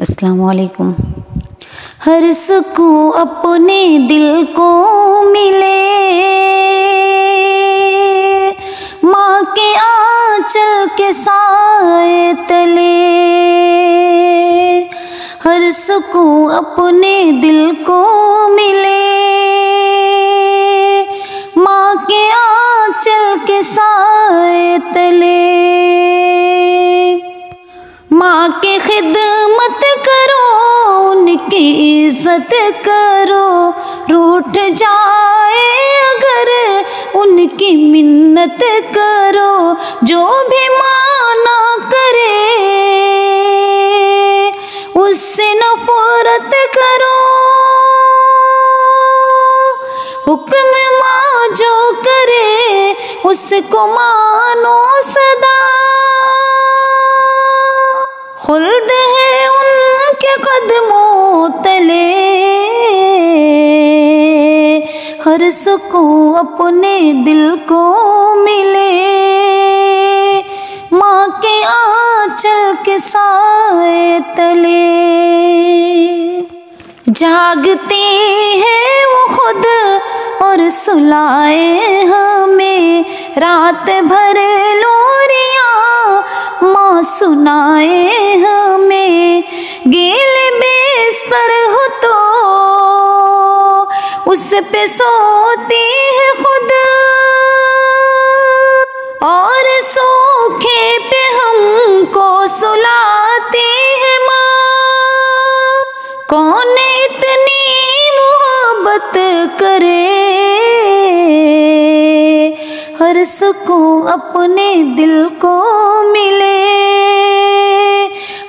अस्सलाम वालेकुम। हर सुकून अपने दिल को मिले, माँ के आंचल के साए तले। हर सुकून अपने दिल को मिले, माँ के आंचल के साए तले। माँ की खिदमत करो, उनकी इज्जत करो, रूठ जाए अगर उनकी मिन्नत करो। जो भी माना करे उससे नफरत करो, हुक्म माँ जो करे उसको मानो सदा। खुल्द है उनके कदमों तले, हर सुकून अपने दिल को मिले, माँ के आंचल के साए तले। जागती है वो खुद और सुलाए हमें, रात भर लोरियां माँ सुनाए हमें। गीले बिस्तर हो तो उस पे सोती है खुद, और सूखे पे हमको सुलाती है माँ। कौन इतनी मोहब्बत करे, हर सुकून अपने दिल को मिले,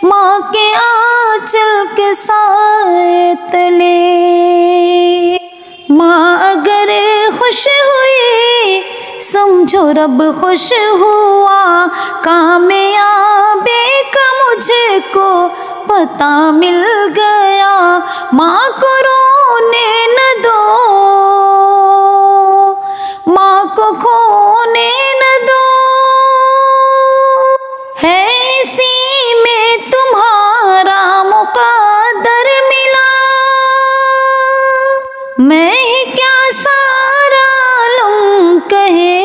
माँ के आंचल के साए तले। माँ अगर खुश हुई समझो रब खुश हुआ, कामयाबी का मुझको पता मिल गया। माँ को रोने न दो, माँ को खोने न दो, है इसी में तुम्हारा मुक़द्दर मिला। मैं ही क्या सारा आलम कहे,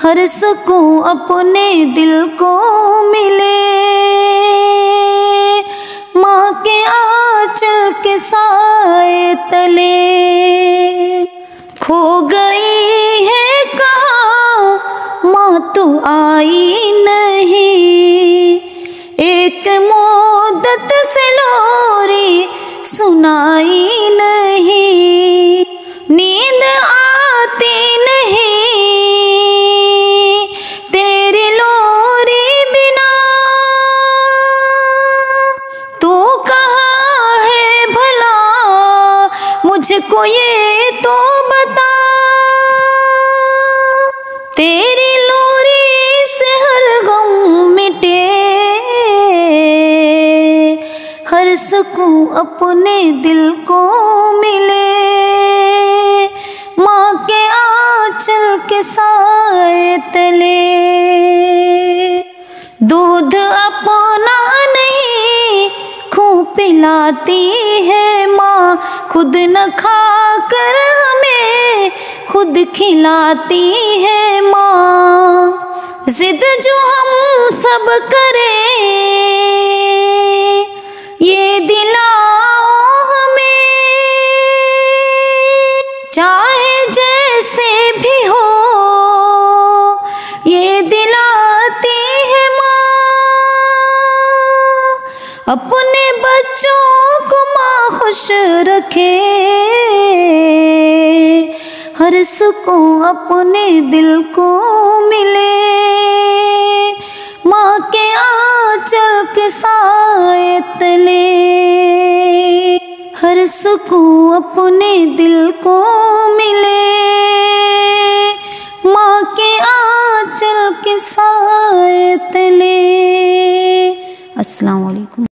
हर सुकून अपने दिल को मिले, माँ के आंचल के साए तले। खो गई है कहाँ माँ तू आई नहीं, एक मुद्दत से लोरी सुनाई नहीं। नींद आती नहीं तेरी लोरी बिना, तू कहाँ है भला मुझको ये तो बता। तेरी लोरी से हर गम मिटे, हर सुकून अपने दिल को मिले, माँ के आंचल के साए तले। दूध अपना नहीं खूब पिलाती है माँ, खुद न खा कर हमें खुद खिलाती है माँ। जिद जो हम सब करें ये दिलाओ हमें, चाहे जैसे भी हो ये दिलाती है माँ। अपने बच्चों को माँ खुश रखे, हर सुकून अपने दिल को मिले, माँ के आंचल के साए तले। हर सुकून अपने दिल को मिले, माँ के आंचल के साए तले। अस्सलाम वालेकुम।